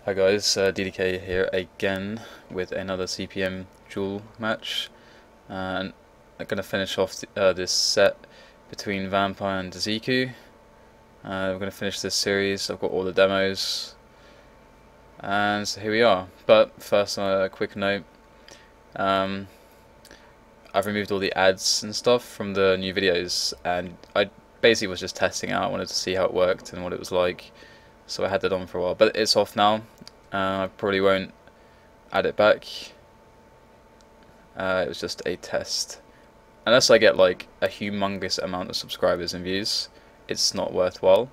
Hi guys, DDK here again with another CPM duel match, and I'm going to finish off this set between Vamp1re and Dziku. We're going to finish this series. I've got all the demos, and so here we are. But first, a quick note, I've removed all the ads and stuff from the new videos, and I basically was just testing it out. I wanted to see how it worked and what it was like. So I had that on for a while, but it's off now. I probably won't add it back. It was just a test. Unless I get like a humongous amount of subscribers and views, it's not worthwhile.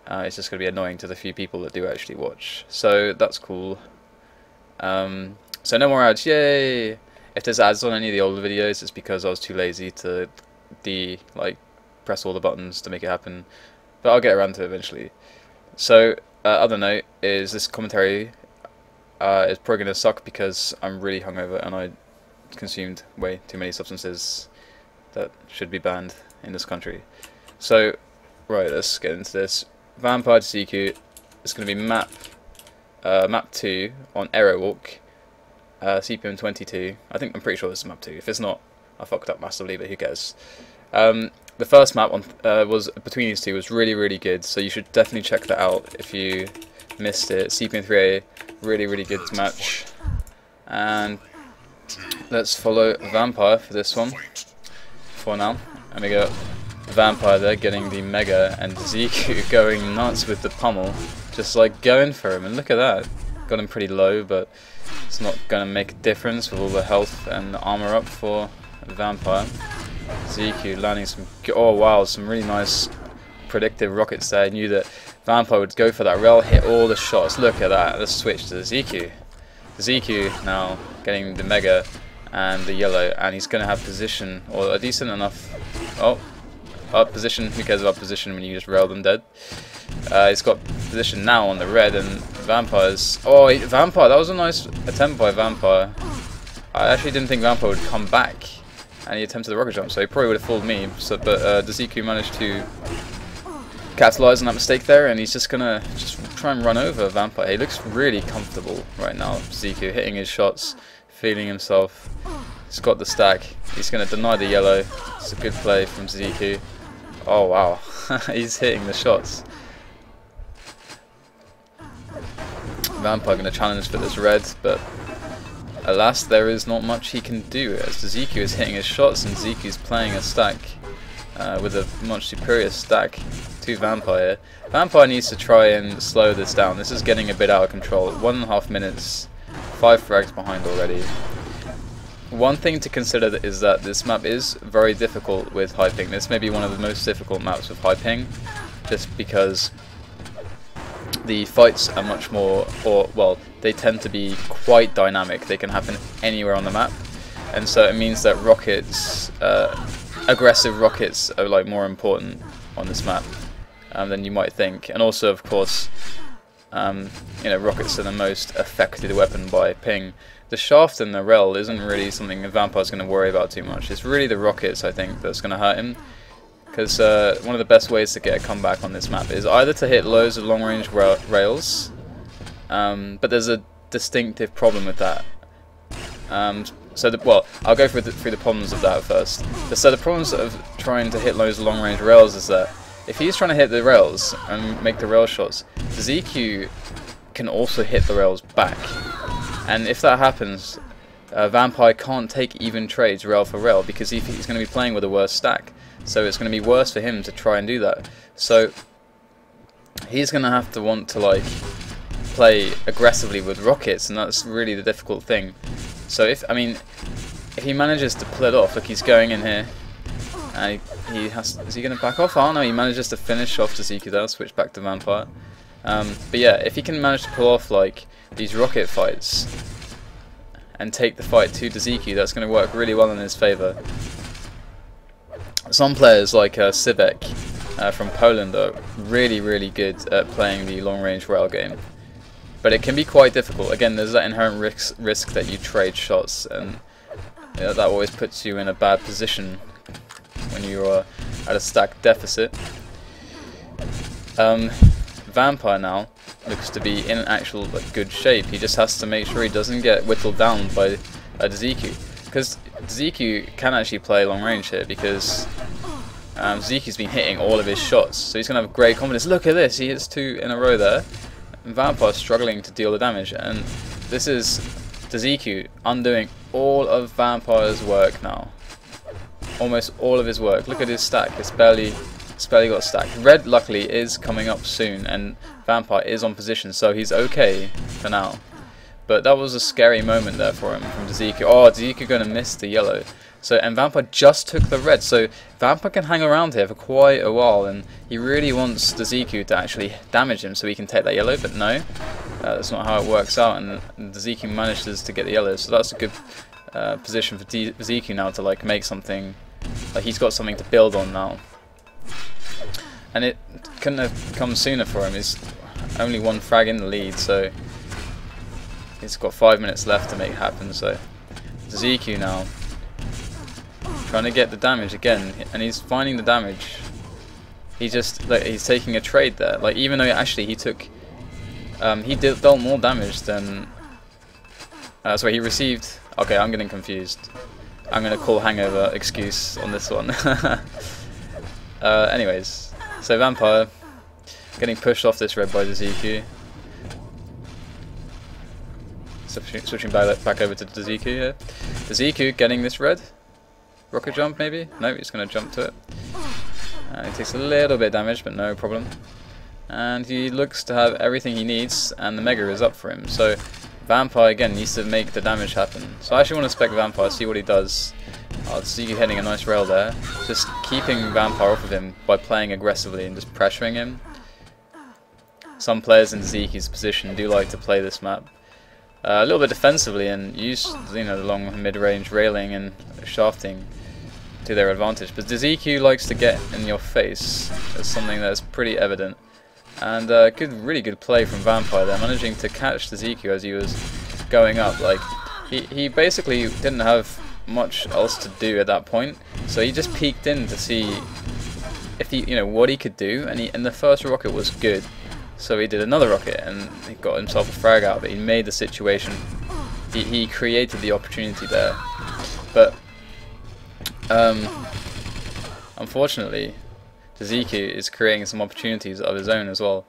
It's just going to be annoying to the few people that do actually watch. So that's cool. So no more ads, yay! If there's ads on any of the older videos, it's because I was too lazy to press all the buttons to make it happen. But I'll get around to it eventually. So, other note is this commentary is probably going to suck because I'm really hungover and I consumed way too many substances that should be banned in this country. So, right, let's get into this. Vamp1re to Dziku. It's going to be map 2 on Aerowalk, CPM 22. I'm pretty sure this is map 2. If it's not, I fucked up massively, but who cares. The first map on was between these two was really good, so you should definitely check that out if you missed it. CPM3A, really good match. And let's follow Vamp1re for this one for now. And we got Vamp1re there getting the mega, and Dziku going nuts with the pummel, just like going for him. And look at that, got him pretty low, but it's not gonna make a difference with all the health and the armor up for Vamp1re. Dziku landing some, oh wow, some really nice predictive rockets there. I knew that Vamp1re would go for that rail, hit all the shots. Look at that. Let's switch to Dziku. Dziku now getting the mega and the yellow, and he's going to have position, or a decent enough, position. Who cares about position when you just rail them dead? He's got position now on the red, and Vamp1re's, Vamp1re, that was a nice attempt by Vamp1re. I actually didn't think Vamp1re would come back, and he attempted the rocket jump, so he probably would have fooled me. So, but Dziku managed to capitalize on that mistake there, and he's just gonna try and run over Vamp1re. He looks really comfortable right now. Dziku hitting his shots, feeling himself. He's got the stack. He's gonna deny the yellow. It's a good play from Dziku. Oh wow, he's hitting the shots. Vamp1re gonna challenge for this red, but alas, there is not much he can do, as Dziku is hitting his shots and Dziku's playing a stack with a much superior stack to Vamp1re. Vamp1re needs to try and slow this down. This is getting a bit out of control. 1.5 minutes, 5 frags behind already. One thing to consider is that this map is very difficult with high ping. This may be one of the most difficult maps with high ping, just because the fights are much more, they tend to be quite dynamic. They can happen anywhere on the map, and so it means that rockets, aggressive rockets, are like more important on this map than you might think. And also, of course, rockets are the most affected weapon by ping. The shaft and the rel isn't really something that Vamp1re's going to worry about too much. It's really the rockets, I think, that's going to hurt him. Because one of the best ways to get a comeback on this map is either to hit loads of long-range rails, but there's a distinctive problem with that. I'll go through the problems of that first. So the problems of trying to hit loads of long-range rails is that if he's trying to hit the rails and make the rail shots, Dziku can also hit the rails back. And if that happens, Vamp1re can't take even trades rail for rail because he's going to be playing with a worse stack. So it's going to be worse for him to try and do that. So he's going to have to want to play aggressively with rockets, and that's really the difficult thing. So if he manages to pull it off, look, he's going in here, and is he going to back off? Oh no, he manages to finish off Dziku there, switch back to Vamp1re. But yeah, if he can manage to pull off these rocket fights and take the fight to Dziku, that's going to work really well in his favour. Some players like Sivek from Poland are really good at playing the long-range rail game, but it can be quite difficult. Again, there's that inherent risk that you trade shots, and that always puts you in a bad position when you are at a stack deficit. Vamp1re now looks to be in actual like, good shape. He just has to make sure he doesn't get whittled down by Dziku, because Dziku can actually play long range here, because Dziku's been hitting all of his shots, so he's going to have great confidence. Look at this, he hits 2 in a row there, and Vamp1re struggling to deal the damage, and this is Dziku undoing all of Vamp1re's work now. Almost all of his work. Look at his stack, it's barely got stacked. Red luckily is coming up soon, and Vamp1re is on position, so he's okay for now. But that was a scary moment there for him from Dziku. Oh, Dziku going to miss the yellow. So, and Vamp1re just took the red, so Vamp1re can hang around here for quite a while, and he really wants Dziku to actually damage him so he can take that yellow, but no, that's not how it works out, and Dziku manages to get the yellow, so that's a good position for Dziku now to like make something, like he's got something to build on now. And it couldn't have come sooner for him. He's only 1 frag in the lead, so he's got 5 minutes left to make it happen. So Dziku now trying to get the damage again, and he's finding the damage. He just like, he's taking a trade there. Like even though actually he took, he dealt more damage than. Sorry, he received. Okay, I'm getting confused. I'm gonna call hangover excuse on this one. Anyways, so Vamp1re getting pushed off this red by Dziku. Switching back over to Dziku here. Dziku getting this red. Rocket jump maybe? No, he's going to jump to it. He takes a little bit of damage, but no problem. And he looks to have everything he needs, and the Mega is up for him. So Vamp1re again needs to make the damage happen. So I actually want to spec Vamp1re, see what he does. Dziku hitting a nice rail there. Just keeping Vamp1re off of him by playing aggressively and just pressuring him. Some players in Dziku's position do like to play this map a little bit defensively and use the long mid-range railing and shafting to their advantage. But Dziku likes to get in your face. It's something that's pretty evident. And really good play from Vamp1re there, managing to catch Dziku as he was going up. Like he basically didn't have much else to do at that point, so he just peeked in to see if he, what he could do. And the first rocket was good. So he did another rocket and he got himself a frag out, but he made the situation, he created the opportunity there. But unfortunately, Dziku is creating some opportunities of his own as well.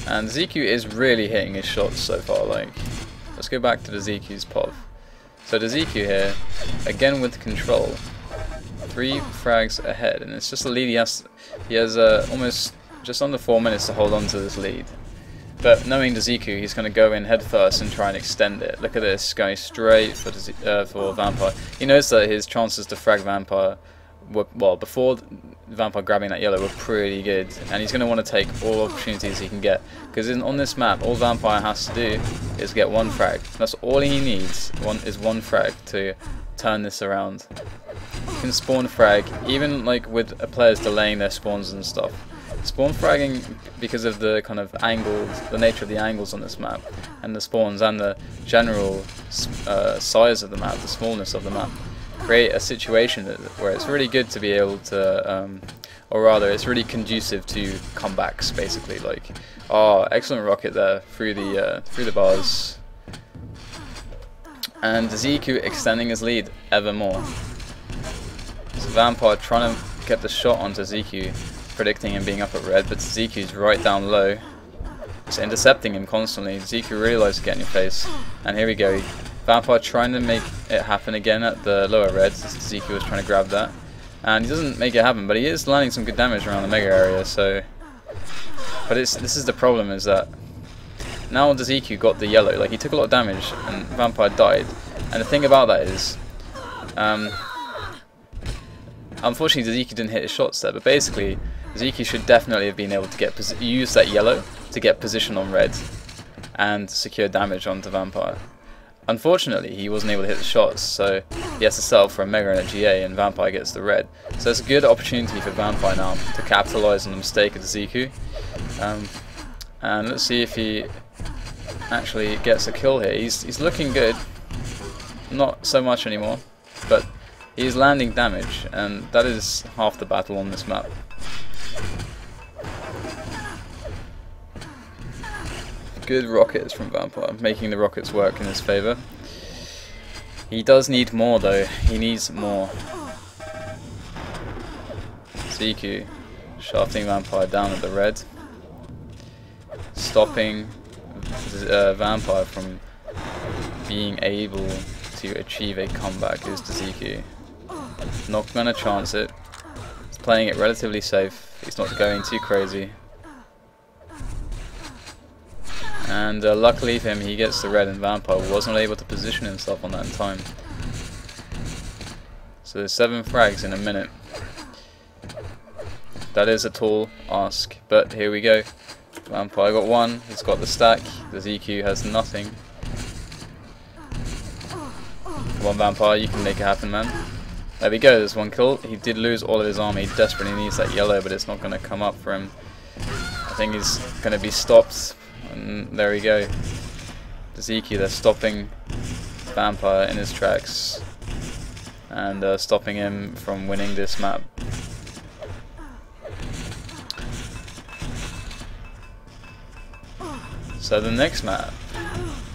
And Dziku is really hitting his shots so far. Like, let's go back to the Dziku's POV. So the Dziku here, again with control, 3 frags ahead, and it's just a lead he has almost just under 4 minutes to hold on to this lead. But knowing Dziku, he's going to go in head first and try and extend it. Look at this, going straight for Vamp1re. He knows that his chances to frag Vamp1re were, well, before Vamp1re grabbing that yellow, were pretty good. And he's going to want to take all opportunities he can get. Because on this map, all Vamp1re has to do is get 1 frag. That's all he needs, is one frag to turn this around. He can spawn frag, even like with players delaying their spawns and stuff. Spawn fragging, because of the kind of angles, the nature of the angles on this map, and the spawns, and the general size of the map, the smallness of the map, create a situation where it's really good to be able to, or rather, it's really conducive to comebacks, basically. Like, oh, excellent rocket there through the bars, and Dziku extending his lead ever more. So Vamp1re trying to get the shot onto Dziku, predicting him being up at red, but Dziku's right down low, just intercepting him constantly. Dziku really likes to get in your face, and here we go. Vamp1re trying to make it happen again at the lower red. Dziku was trying to grab that, and he doesn't make it happen, but he is landing some good damage around the mega area. So, but this is the problem, is that now Dziku got the yellow. Like, he took a lot of damage, and Vamp1re died. And the thing about that is, unfortunately, Dziku didn't hit his shots there, but basically, Dziku should definitely have been able to use that yellow to get position on red and secure damage onto Vamp1re. Unfortunately, he wasn't able to hit the shots, so he has to settle for a Mega and a GA, and Vamp1re gets the red. So it's a good opportunity for Vamp1re now to capitalise on the mistake of Dziku. And let's see if he actually gets a kill here. He's looking good, not so much anymore, but he's landing damage, and that is half the battle on this map. Good rockets from Vamp1re, making the rockets work in his favour. He does need more though, he needs more. Dziku shafting Vamp1re down at the red, stopping Vamp1re from being able to achieve a comeback is Dziku. Not gonna chance it. He's playing it relatively safe. He's not going too crazy. And luckily for him, he gets the red, and Vamp1re was not able to position himself on that in time. So there's 7 frags in a minute. That is a tall ask, but here we go. Vamp1re got 1. He's got the stack. The Dziku has nothing. Come on, Vamp1re, you can make it happen, man. There we go, there's 1 kill. He did lose all of his army. He desperately needs that yellow, but it's not going to come up for him. I think he's going to be stopped. And there we go. The Dziku, they're stopping Vamp1re in his tracks. And stopping him from winning this map. So the next map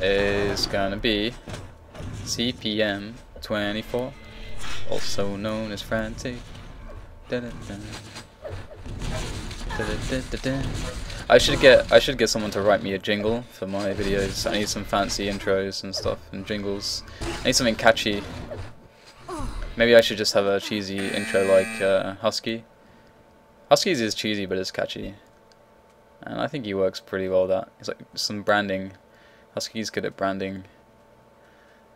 is going to be CPMA, also known as Frantic. I should get someone to write me a jingle for my videos. I need some fancy intros and stuff and jingles. I need something catchy. Maybe I should just have a cheesy intro like Husky. Husky's is cheesy but it's catchy. And I think he works pretty well that. It's like some branding. Husky's good at branding.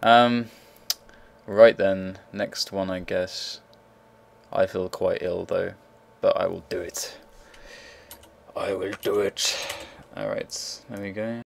Right then, next one I guess. I feel quite ill though, but I will do it. I will do it. Alright, there we go.